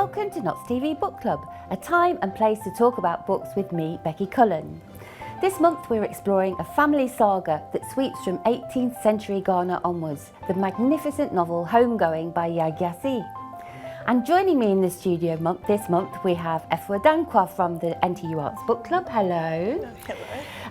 Welcome to Knots TV Book Club, a time and place to talk about books with me, Becky Cullen. This month we're exploring a family saga that sweeps from 18th century Ghana onwards, the magnificent novel Homegoing by Yaa Gyasi. And joining me in the studio this month we have Effia from the NTU Arts Book Club. Hello.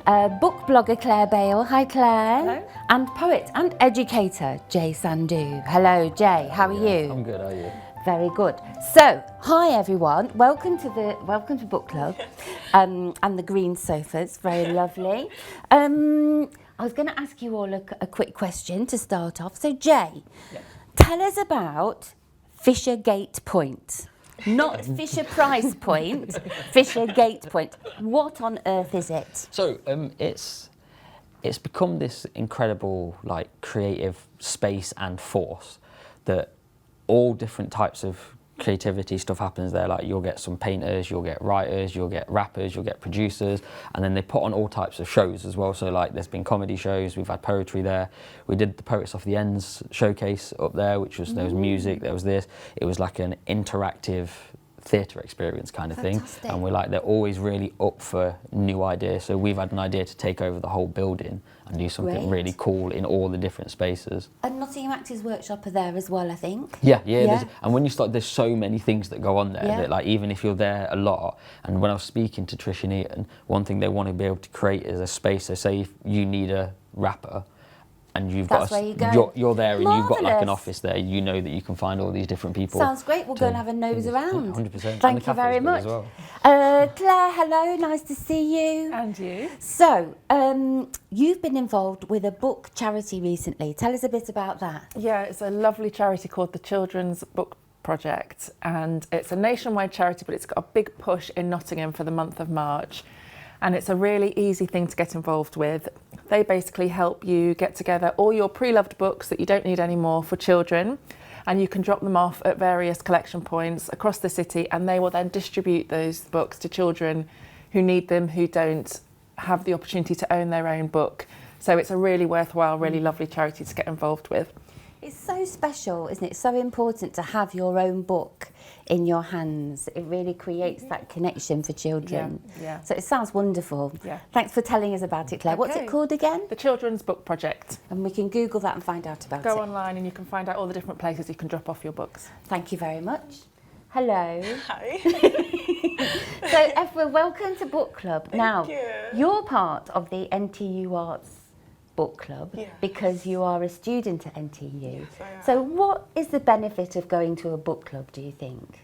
Hello. Book blogger Claire Bale. Hi Claire. Hello. And poet and educator Jay Sandhu. Hello Jay, how are you? I'm good, how are you? Very good. So, hi everyone. Welcome to Book Club, and the green sofas. Very lovely. I was going to ask you all a quick question to start off. So, Jay, tell us about Fisher Gate Point, not Fisher Price Point. Fisher Gate Point. What on earth is it? So, it's become this incredible, like, creative space and force that all different types of creativity stuff happens there. Like, you'll get some painters, you'll get writers, you'll get rappers, you'll get producers, and then they put on all types of shows as well. So like, there's been comedy shows, we've had poetry there. We did the Poets Off the Ends showcase up there, which was, there was music, there was this. It was like an interactive theatre experience kind of thing. And we're like, they're always really up for new ideas. So we've had an idea to take over the whole building and do something really cool in all the different spaces. And Nottingham Actors Workshop are there as well, I think. Yeah. And when you start, there's so many things that go on there that, like, even if you're there a lot, and when I was speaking to Trish and Ian, one thing they want to be able to create is a space. So say if you need a rapper, and you've got you're there and you've got like an office there, you know that you can find all these different people. Sounds great. We'll go and have a nose around. 100%. Thank you very much. Well. Claire, hello, nice to see you. And you. So, you've been involved with a book charity recently. Tell us a bit about that. Yeah, it's a lovely charity called the Children's Book Project, and it's a nationwide charity, but it's got a big push in Nottingham for the month of March. And it's a really easy thing to get involved with. They basically help you get together all your pre-loved books that you don't need anymore for children, and you can drop them off at various collection points across the city, and they will then distribute those books to children who need them, who don't have the opportunity to own their own book. So it's a really worthwhile, really lovely charity to get involved with. It's so special, isn't it? So important to have your own book in your hands. It really creates that connection for children. Yeah. So it sounds wonderful. Yeah. Thanks for telling us about it, Claire. What's it called again? The Children's Book Project. And we can Google that and find out about it. Go online and you can find out all the different places you can drop off your books. Thank you very much. Hello. Hi. So, Effia, welcome to Book Club. Thank you. You're part of the NTU Arts Book Club because you are a student at NTU. Yes, I am. So what is the benefit of going to a book club, do you think?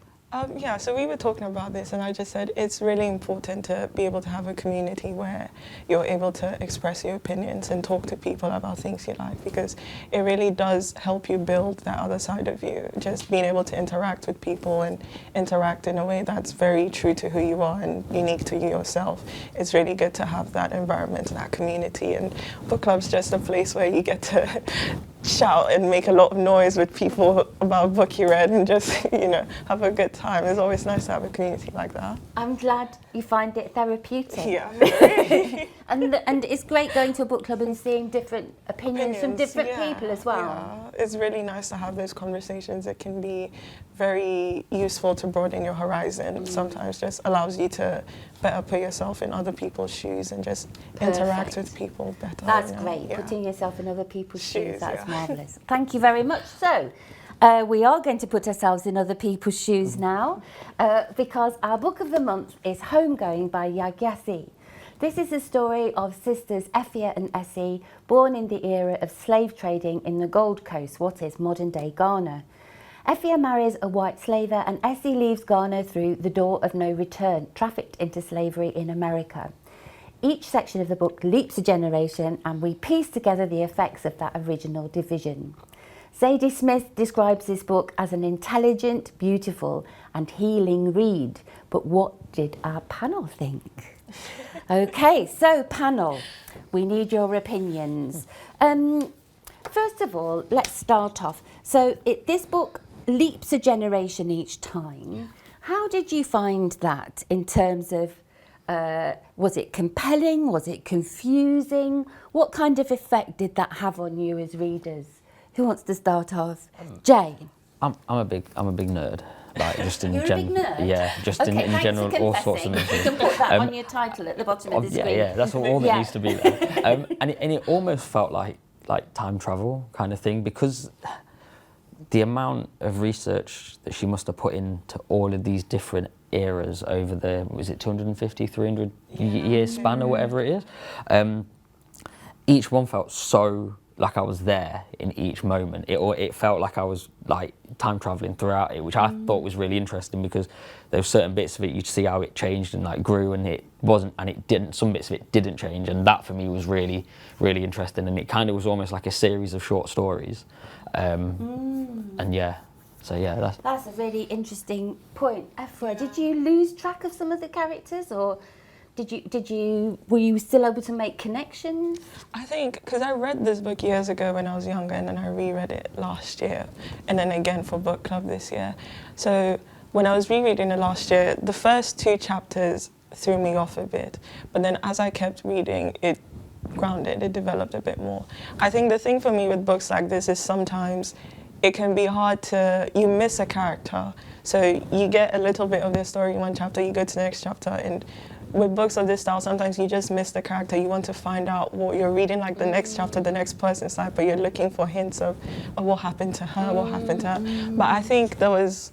So we were talking about this, and I just said it's really important to be able to have a community where you're able to express your opinions and talk to people about things you like, because it really does help you build that other side of you. Just being able to interact with people and interact in a way that's very true to who you are and unique to you yourself. It's really good to have that environment and that community, and book club's just a place where you get to shout and make a lot of noise with people about a book you read and just, have a good time. It's always nice to have a community like that. I'm glad you find it therapeutic. Yeah. and it's great going to a book club and seeing different opinions from different people as well. Yeah. It's really nice to have those conversations. It can be very useful to broaden your horizon. Sometimes just allows you to better put yourself in other people's shoes and just interact with people better. That's great, putting yourself in other people's shoes. That's marvellous. Thank you very much. So, we are going to put ourselves in other people's shoes now because our book of the month is Homegoing by Yaa Gyasi. This is a story of sisters Effia and Esi, born in the era of slave trading in the Gold Coast, what is modern-day Ghana. Effia marries a white slaver and Esi leaves Ghana through the door of no return, trafficked into slavery in America. Each section of the book leaps a generation and we piece together the effects of that original division. Zadie Smith describes this book as an intelligent, beautiful and healing read. But what did our panel think? Okay, so panel, we need your opinions. First of all, let's start off. So this book leaps a generation each time. How did you find that in terms of, was it compelling? Was it confusing? What kind of effect did that have on you as readers? Who wants to start off? Jay. I'm a big nerd. like just in You're a big nerd? Yeah, just Okay, in general, all sorts of confessing. things. You can put that on your title at the bottom of the screen. Yeah, that's all that needs to be there. And it almost felt like time travel kind of thing, because the amount of research that she must have put into all of these different eras over the, was it 250, 300 year span or whatever it is, each one felt so like I was there in each moment. It felt like I was like time traveling throughout it, which I thought was really interesting, because there were certain bits of it you'd see how it changed and like grew, and it wasn't, and it didn't. Some bits of it didn't change, and that for me was really, really interesting. And it kind of was almost like a series of short stories, and yeah. So yeah, that's a really interesting point. Effia, did you lose track of some of the characters, or were you still able to make connections? I think, because I read this book years ago when I was younger, and then I reread it last year, and then again for book club this year. So when I was rereading it last year, the first 2 chapters threw me off a bit, but then as I kept reading, it developed a bit more. I think the thing for me with books like this is sometimes it can be hard you miss a character. So you get a little bit of their story in one chapter, you go to the next chapter, and with books of this style, sometimes you just miss the character. You want to find out what you're reading, like the next chapter, the next person's life, but you're looking for hints of what happened to her, what happened to her. But I think there was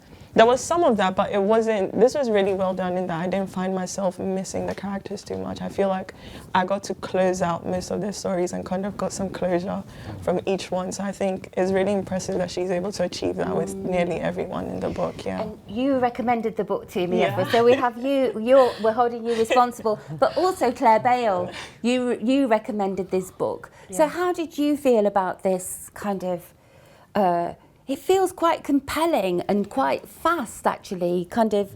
some of that, but it wasn't, this was really well done in that I didn't find myself missing the characters too much. I feel like I got to close out most of their stories and kind of got some closure from each one. So I think it's really impressive that she's able to achieve that with nearly everyone in the book, yeah. And you recommended the book to me, Effia, so we have we're holding you responsible, but also Claire Bale, you recommended this book. Yeah. So how did you feel about this kind of, it feels quite compelling and quite fast, actually, kind of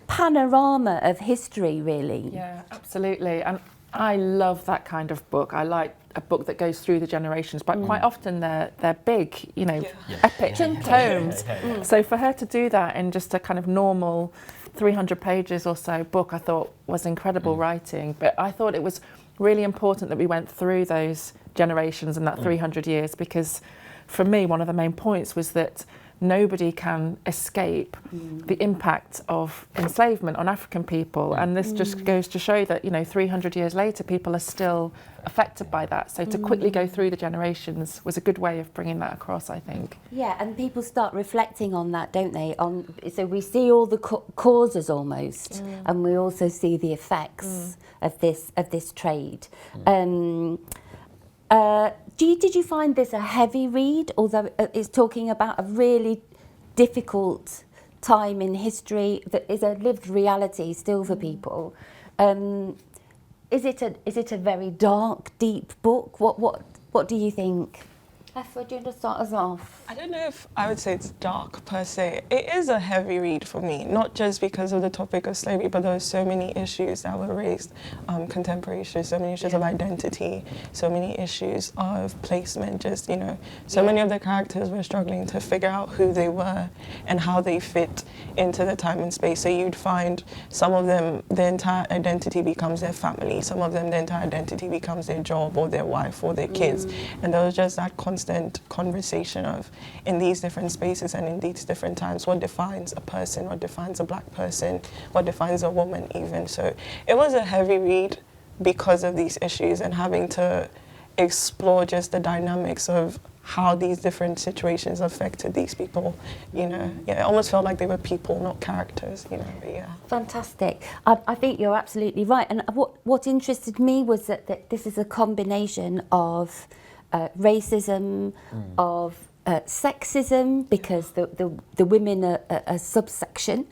panorama of history, really. Yeah, absolutely. And I love that kind of book. I like a book that goes through the generations, but quite often they're big, epic tomes. So for her to do that in just a kind of normal 300 pages or so book, I thought was incredible writing. But I thought it was really important that we went through those generations and that 300 years, because for me, one of the main points was that nobody can escape the impact of enslavement on African people. And this just goes to show that, 300 years later, people are still affected by that. So to quickly go through the generations was a good way of bringing that across, I think. Yeah, and people start reflecting on that, don't they? So we see all the causes almost, and we also see the effects of this trade. Did you find this a heavy read, although it's talking about a really difficult time in history that is a lived reality still for people? Is it a very dark, deep book? What do you think? Effia, do you want to start us off? I don't know if I would say it's dark per se. It is a heavy read for me, not just because of the topic of slavery, but there were so many issues that were raised, contemporary issues, so many issues of identity, so many issues of placement, just, so many of the characters were struggling to figure out who they were and how they fit into the time and space. So you'd find some of them, their entire identity becomes their family, some of them, their entire identity becomes their job or their wife or their kids. And there was just that constant conversation of, in these different spaces and in these different times, what defines a person, what defines a black person, what defines a woman even. So it was a heavy read because of these issues and having to explore just the dynamics of how these different situations affected these people, it almost felt like they were people, not characters, but yeah. Fantastic. I think you're absolutely right. And what interested me was that this is a combination of racism, of sexism, because the women are a subsection,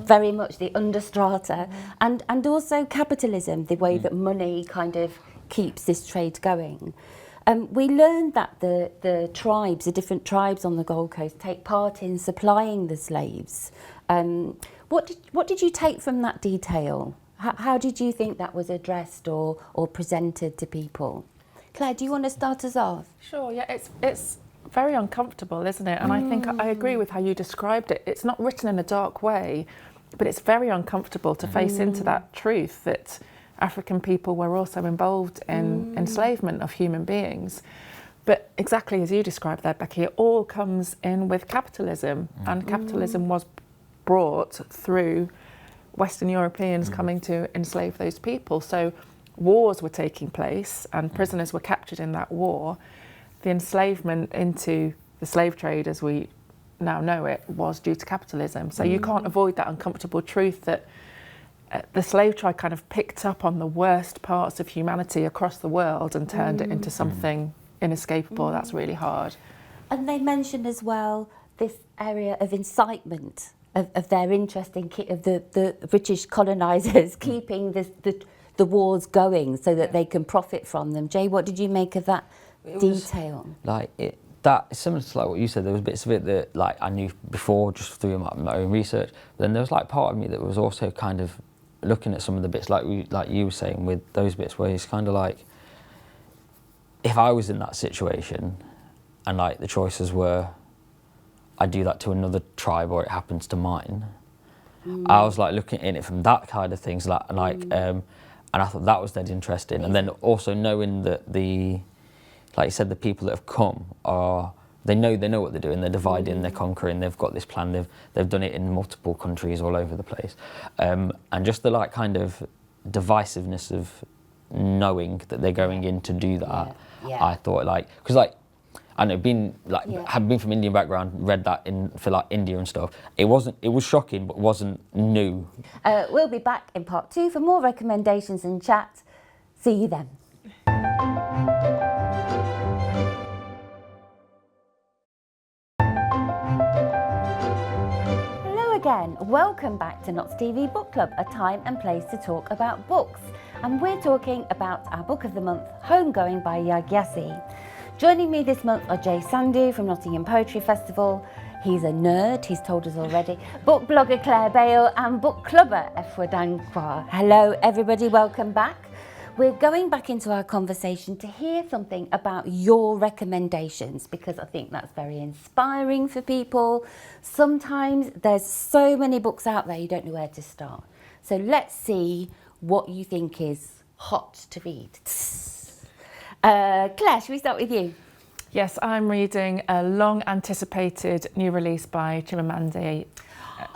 very much the understrata, and also capitalism, the way that money kind of keeps this trade going. We learned that the different tribes on the Gold Coast take part in supplying the slaves. What did you take from that detail? How did you think that was addressed or presented to people? Claire, do you want to start us off? Sure, yeah, it's very uncomfortable, isn't it? And I think I agree with how you described it. It's not written in a dark way, but it's very uncomfortable to face into that truth that African people were also involved in enslavement of human beings. But exactly as you described there, Becky, it all comes in with capitalism, and capitalism was brought through Western Europeans coming to enslave those people. So wars were taking place and prisoners were captured in that war. The enslavement into the slave trade, as we now know it, was due to capitalism. So you can't avoid that uncomfortable truth that the slave trade kind of picked up on the worst parts of humanity across the world and turned it into something inescapable. That's really hard. And they mentioned as well this area of incitement of their interest in of the British colonisers keeping the wars going so that they can profit from them. Jay, what did you make of that detail? That similar to like what you said. There was bits of it that like I knew before just through my own research. But then there was like part of me that was also kind of looking at some of the bits like you were saying with those bits where it's kind of like, if I was in that situation and like the choices were I do that to another tribe or it happens to mine, I was like looking in it from that kind of things and I thought that was dead interesting. And then also knowing that like you said, the people that have come they know what they're doing. They're dividing, they're conquering. They've got this plan. They've done it in multiple countries all over the place, and just the like kind of divisiveness of knowing that they're going in to do that. I thought like because like I know had been from Indian background, read that for like India and stuff. It was shocking, but wasn't new. We'll be back in part 2 for more recommendations and chat. See you then. Again, welcome back to Knots TV Book Club, a time and place to talk about books. And we're talking about our book of the month, Homegoing by Yaa Gyasi. Joining me this month are Jay Sandhu from Nottingham Poetry Festival. He's a nerd, he's told us already. Book blogger Claire Bale and book clubber Effia. Hello everybody, welcome back. We're going back into our conversation to hear something about your recommendations because I think that's very inspiring for people. Sometimes there's so many books out there you don't know where to start. So let's see what you think is hot to read. Claire, should we start with you? Yes, I'm reading a long anticipated new release by Chimamanda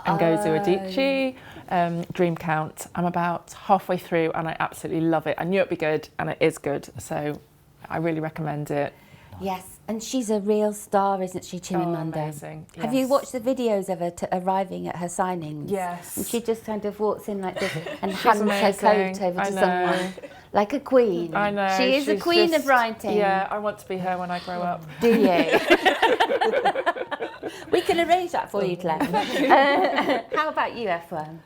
Ngozi Adichie. Dream Count. I'm about halfway through and I absolutely love it. I knew it'd be good and it is good, so I really recommend it. Yes, and she's a real star, isn't she, Chimamanda? Oh, amazing. Yes. Have you watched the videos of her arriving at her signings? Yes. And she just kind of walks in like this and hands her coat over to someone. Like a queen. I know. She is a queen of writing. Yeah, I want to be her when I grow up. Do you? We can arrange that for you, Claire. How about you, Effia?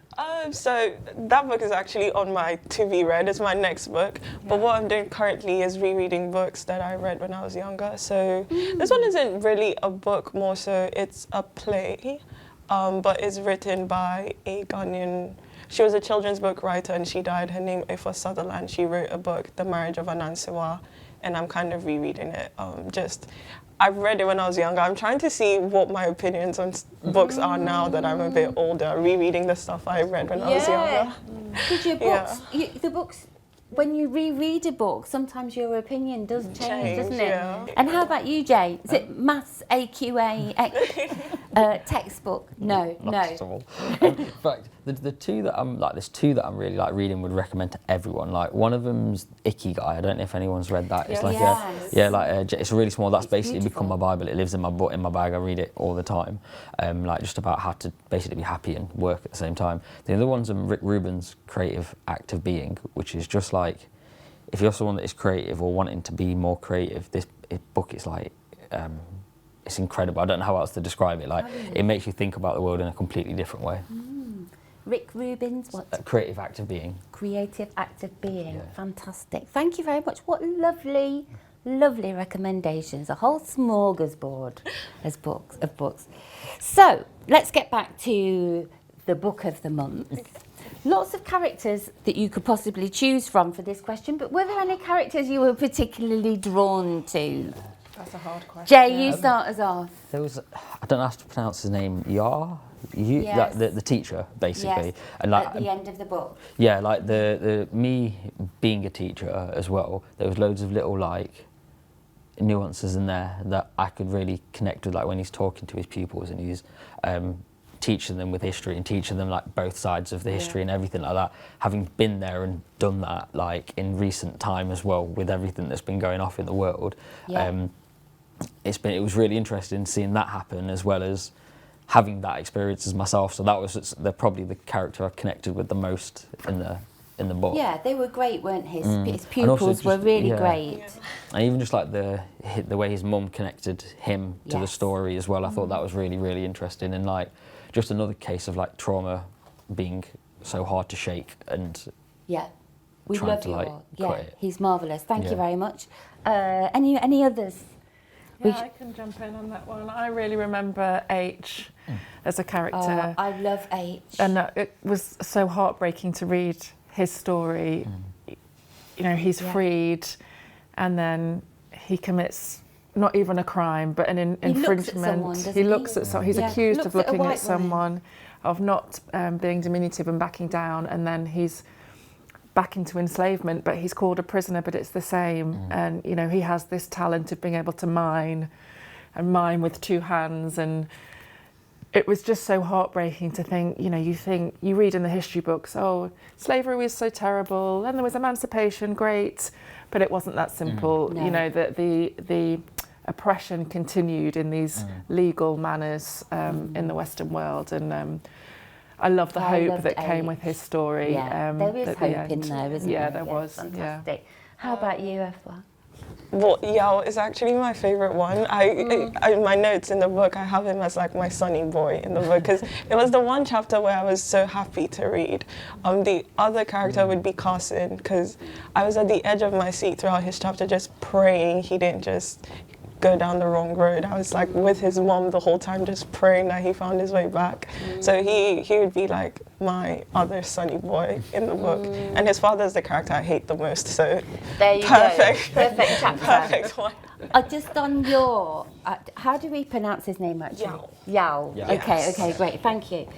So that book is actually on my to be read. It's my next book. But what I'm doing currently is rereading books that I read when I was younger. So this one isn't really a book, more so it's a play, but it's written by a Ghanaian. She was a children's book writer and she died. Her name is Effia Sutherland. She wrote a book, The Marriage of Anansiwa, and I'm kind of rereading it. I've read it when I was younger. I'm trying to see what my opinions on books are now that I'm a bit older, rereading the stuff I read when I was younger. Did your books, the books, when you reread a book, sometimes your opinion does change, doesn't it? Yeah. And how about you, Jay? Is it maths, AQA, textbook? No. In fact, the two that there's two that I'm really like reading, would recommend to everyone. Like one of them's Ikigai. I don't know if anyone's read that. It's like it's really small. That's basically become my Bible. It lives in my book, in my bag. I read it all the time. Like just about how to basically be happy and work at the same time. The other one's Rick Rubin's Creative Act of Being, which is just like, if you're someone that is creative or wanting to be more creative, this book is like, it's incredible. I don't know how else to describe it. Like, it makes you think about the world in a completely different way. Rick Rubin's what? Creative Act of Being. Creative Act of Being. Fantastic. Thank you very much. What lovely, lovely recommendations. A whole smorgasbord of books. So let's get back to the book of the month. Lots of characters that you could possibly choose from for this question, but were there any characters you were particularly drawn to? That's a hard question. Jay, you start us off. There was, I don't know how to pronounce his name, Yes. like the teacher, basically. Yes, and like, at the end of the book. Yeah, like the me being a teacher as well, there was loads of little like nuances in there that I could really connect with, like when he's talking to his pupils and he's teaching them with history and teaching them like both sides of the history and everything like that, having been there and done that like in recent time as well with everything that's been going off in the world. It was really interesting seeing that happen as well as having that experience as myself. So that was probably the character I connected with the most in the book. Yeah, they were great, weren't his pupils were really great. And even just like the way his mum connected him to the story as well, I thought that was really, really interesting, and like just another case of like trauma being so hard to shake and we trying love to you like all. cut it. He's marvellous. Thank you very much. Any others? Yeah, I can jump in on that one. I really remember H as a character. I love H. And it was so heartbreaking to read his story. You know, he's freed and then he commits not even a crime, but an infringement. He looks at someone, he's accused of looking at someone, of not being diminutive and backing down, and then he's back into enslavement, but he's called a prisoner, but it's the same. And, you know, he has this talent of being able to mine with two hands. And it was just so heartbreaking to think, you read in the history books, oh, slavery was so terrible, then there was emancipation, great, but it wasn't that simple. No. You know, that the oppression continued in these legal manners in the Western world. And I love the hope that came with his story. Yeah, there is hope in there, isn't there? Yeah, there was. Fantastic. Yeah. How about you, Effia? Well, Yaa is actually my favourite one. I my notes in the book, I have him as like my sunny boy in the book, because it was the one chapter where I was so happy to read. The other character would be Carson, because I was at the edge of my seat throughout his chapter just praying he didn't just go down the wrong road. I was like with his mom the whole time just praying that he found his way back. So he would be like my other sunny boy in the book. And his father's the character I hate the most, so there you perfect. Go. Perfect chapter. Perfect one. Just on your, how do we pronounce his name actually? Yao. Yes. Okay, great, thank you.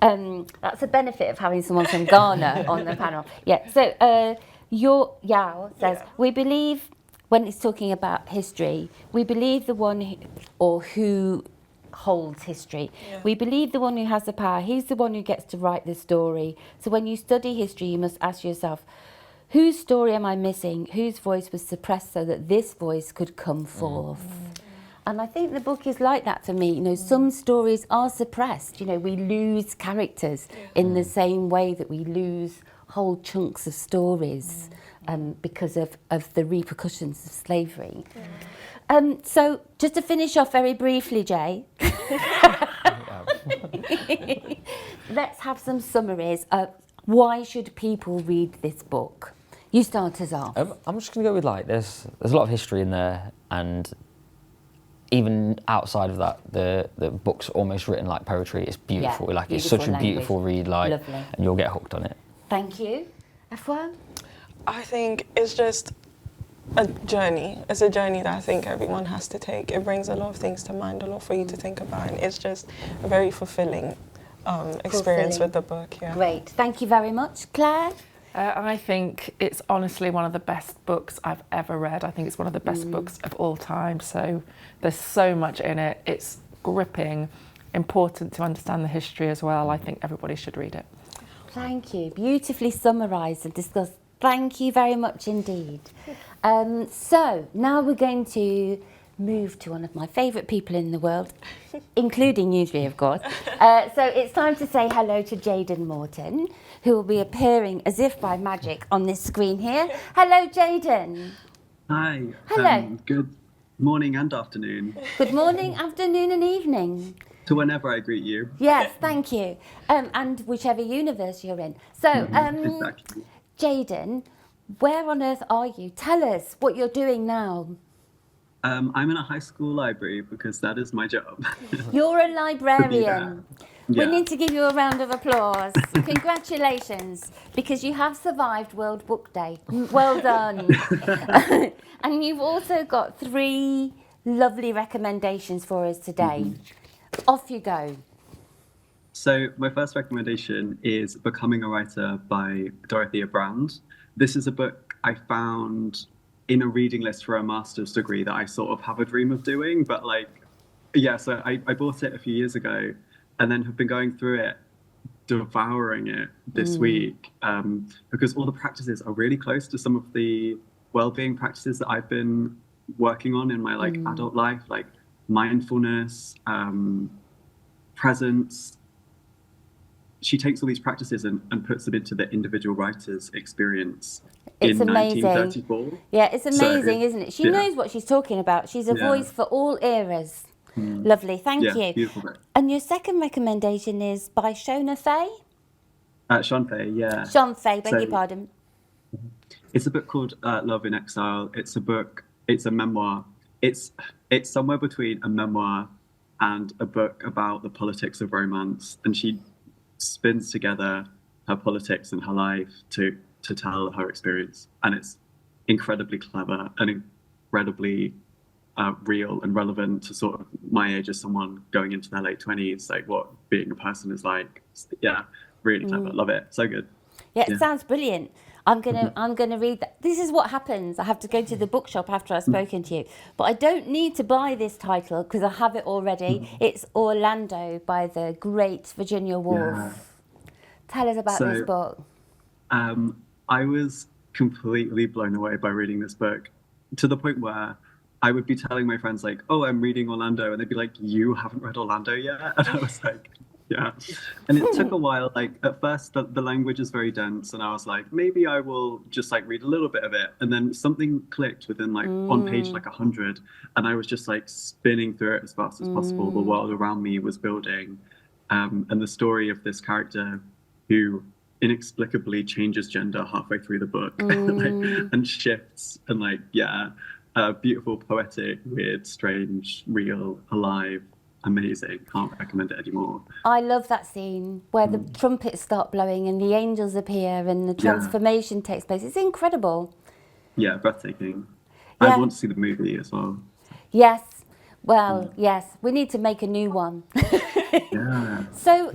That's a benefit of having someone from Ghana on the panel. Yeah, so your Yao says, we believe, when it's talking about history, we believe the one who holds history. We believe the one who has the power. He's the one who gets to write the story. So when you study history, you must ask yourself, whose story am I missing? Whose voice was suppressed so that this voice could come forth? And I think the book is like that for me. You know, some stories are suppressed. You know, we lose characters in the same way that we lose whole chunks of stories. Because of the repercussions of slavery. So just to finish off very briefly, Jay, let's have some summaries of why should people read this book? You start us off. I'm just going to go with like, there's a lot of history in there, and even outside of that, the book's almost written like poetry. It's beautiful. Yeah, like it's such a beautiful read, like, lovely. And you'll get hooked on it. Thank you. Effia? I think it's just a journey. It's a journey that I think everyone has to take. It brings a lot of things to mind, a lot for you to think about, and it's just a very fulfilling experience with the book. Yeah. Great. Thank you very much. Claire? I think it's honestly one of the best books I've ever read. I think it's one of the best books of all time. So there's so much in it. It's gripping, important to understand the history as well. I think everybody should read it. Thank you. Beautifully summarised and discussed. Thank you very much indeed. So now we're going to move to one of my favourite people in the world, including usually, of course. So it's time to say hello to Jaden Morton, who will be appearing as if by magic on this screen here. Hello, Jaden. Hi. Hello. Good morning and afternoon. Good morning, afternoon and evening. To whenever I greet you. Yes, thank you. And whichever universe you're in. So, Exactly. Jaden, where on earth are you? Tell us what you're doing now. I'm in a high school library because that is my job. You're a librarian. Yeah. We need to give you a round of applause. Congratulations, because you have survived World Book Day. Well done. And you've also got 3 lovely recommendations for us today. Off you go. So my first recommendation is Becoming a Writer by Dorothea Brand. This is a book I found in a reading list for a master's degree that I sort of have a dream of doing. But so I bought it a few years ago. and then have been going through it, devouring it this week, because all the practices are really close to some of the well-being practices that I've been working on in my like adult life, like mindfulness, presence. She takes all these practices and puts them into the individual writer's experience. It's in amazing. 1934. Yeah, it's amazing, So, isn't it? She knows what she's talking about. She's a voice for all eras. Lovely, thank you. Beautiful book. And your second recommendation is by Shona Fay? Sean Fay, yeah. Sean Fay, beg your pardon. It's a book called Love in Exile. It's a memoir. It's somewhere between a memoir and a book about the politics of romance. And she spins together her politics and her life to tell her experience. And it's incredibly clever and incredibly real and relevant to sort of my age as someone going into their late 20s, like what being a person is like. Yeah, really clever. Love it. So good. Yeah, it sounds brilliant. I'm gonna read that. This is what happens. I have to go to the bookshop after I've spoken to you, but I don't need to buy this title because I have it already. It's Orlando by the great Virginia Woolf. Yeah. Tell us about this book. I was completely blown away by reading this book, to the point where I would be telling my friends like, "Oh, I'm reading Orlando," and they'd be like, "You haven't read Orlando yet?" And I was like, yeah. And it took a while. Like at first the language is very dense and I was like, maybe I will just like read a little bit of it. And then something clicked within like on page like 100 and I was just like spinning through it as fast as possible. The world around me was building. And the story of this character who inexplicably changes gender halfway through the book and shifts and like, beautiful, poetic, weird, strange, real, alive. Amazing. Can't recommend it anymore. I love that scene where the trumpets start blowing and the angels appear and the transformation takes place. It's incredible. Yeah, breathtaking. I want to see the movie as well. Yes. Well, yes. We need to make a new one. So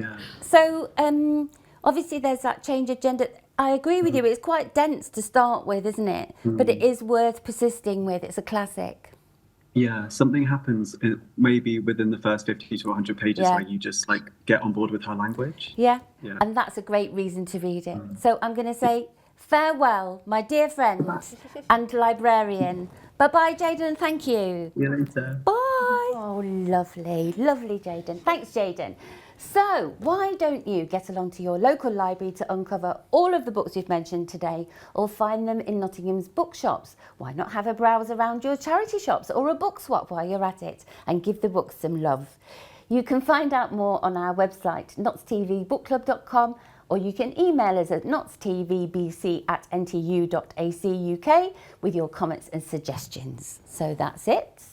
obviously there's that change of gender. I agree with you. It's quite dense to start with, isn't it? But it is worth persisting with. It's a classic. Yeah, something happens maybe within the first 50 to 100 pages where you just like get on board with her language. Yeah, and that's a great reason to read it. So I'm going to say farewell, my dear friend and librarian. Bye-bye, Jayden, thank you. See you later. Bye. Oh, lovely, lovely, Jayden. Thanks, Jayden. So why don't you get along to your local library to uncover all of the books we've mentioned today or find them in Nottingham's bookshops? Why not have a browse around your charity shops or a book swap while you're at it and give the books some love? You can find out more on our website, knotstvbookclub.com, or you can email us at knotstvbc@ntu.ac.uk with your comments and suggestions. So that's it.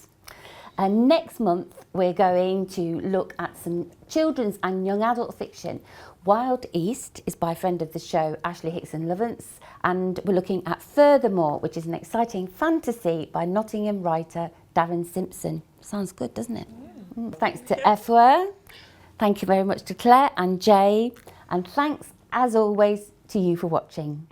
And next month, we're going to look at some children's and young adult fiction. Wild East is by a friend of the show, Ashley Hickson Lovance, and we're looking at Furthermore, which is an exciting fantasy by Nottingham writer Darren Simpson. Sounds good, doesn't it? Thanks to Effia. Thank you very much to Claire and Jay. And thanks, as always, to you for watching.